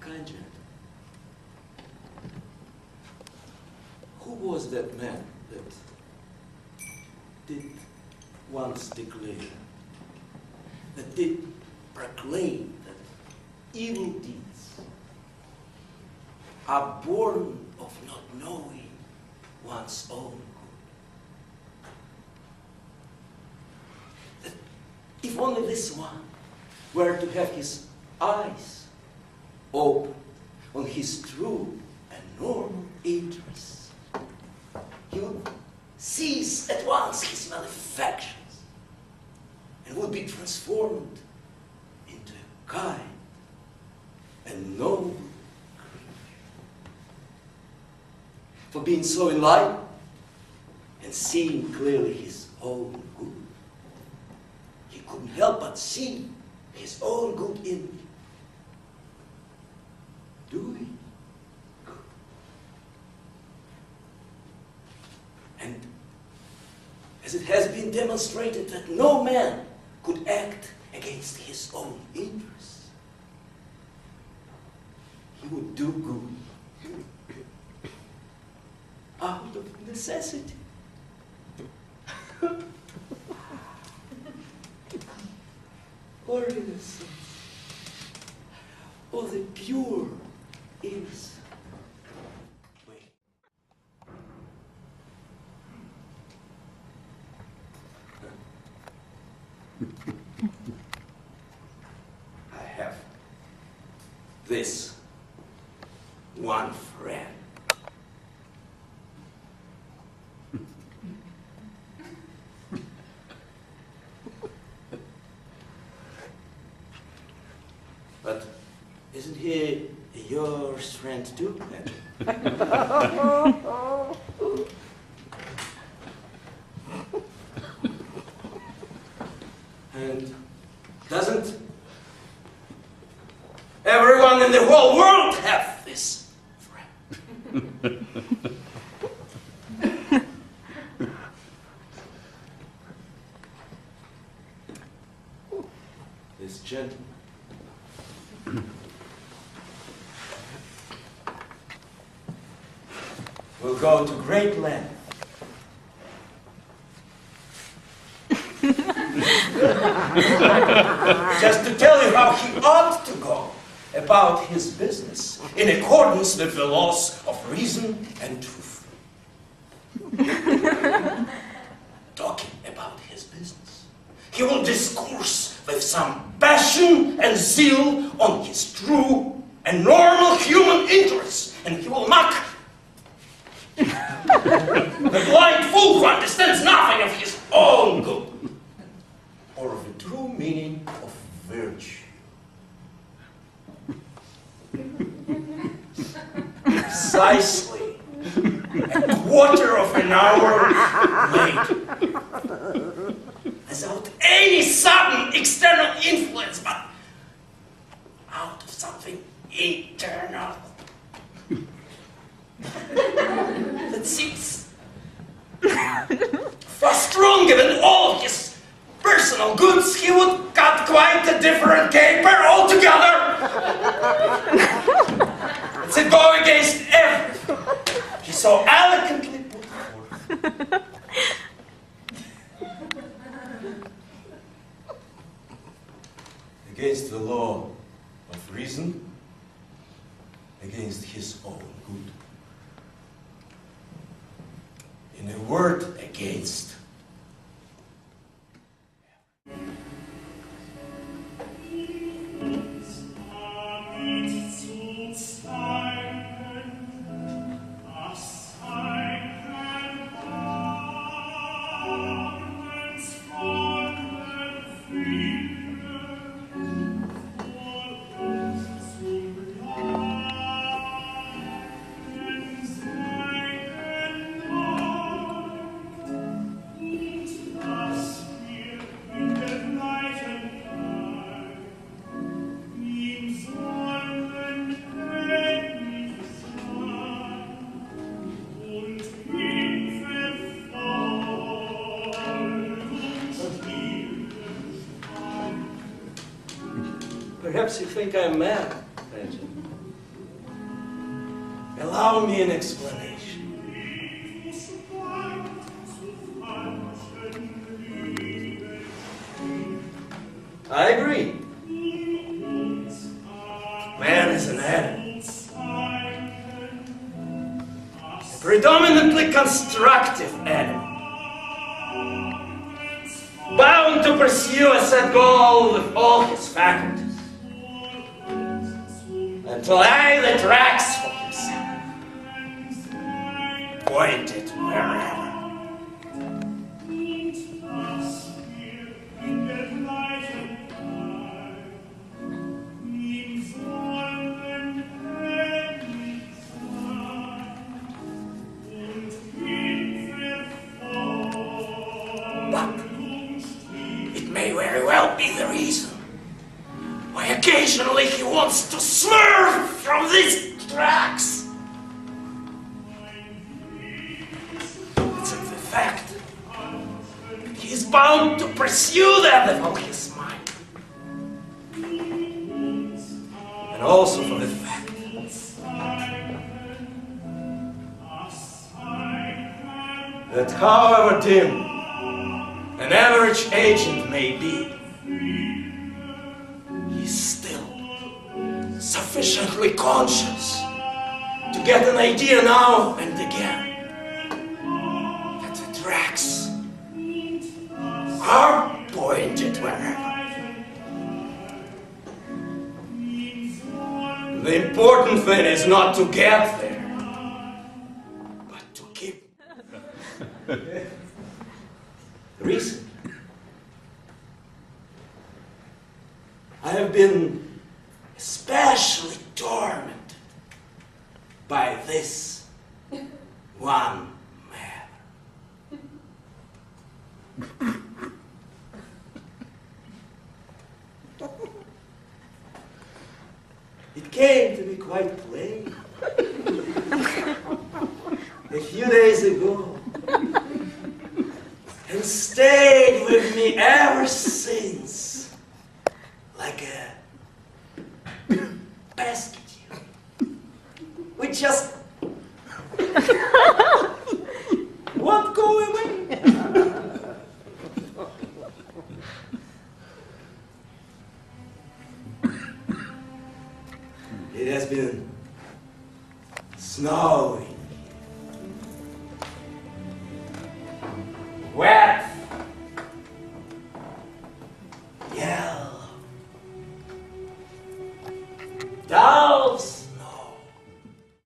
kind gentleman. Who was that man that did once declare, that did proclaim that evil deeds are born of not knowing one's own good? That if only this one were to have his eyes open on his true and normal interests, he would cease at once his malefactions and would be transformed into a kind and noble creature. For being so enlightened and seeing clearly his own good, he couldn't help but see his own good in him. Doing good. And as it has been demonstrated that no man could act against his own interests, he would do good out of necessity. Or innocence, or the pure innocence. Wait. I have this one friend. But isn't he your friend too? And doesn't everyone in the whole world have this friend? This gentleman will go to great length just to tell you how he ought to go about his business in accordance with the laws of reason and truth. Talking about his business, he will discourse with some passion and zeal on his true and normal human interests, and he will mock the blind fool who understands nothing of his own good or of the true meaning of virtue. Precisely a quarter of an hour later, without any sudden external influence, but out of something internal that seems far stronger than all his personal goods, he would cut quite a different caper altogether. It's a go against everything he so elegantly put forth. Against the law of reason, against his own good. In a word, against Perhaps you think I'm mad, Ai-Cheng. allow me an explanation. I agree. Man is an animal. A predominantly constructive animal. Bound to pursue a set goal with all his faculties. And to lay the tracks for himself. Pointed wherever. Occasionally he wants to swerve from these tracks. It's the fact that he's bound to pursue them with all his might. And also for the fact that however dim an average agent may be, sufficiently conscious to get an idea now and again that the tracks are pointed wherever. The important thing is not to get there, but to keep. Recently, I have been especially tormented by this one man. It came to be quite plain a few days ago and stayed with me ever since like a basket. We just won't go away. It has been snowing, wet, yellow. Doves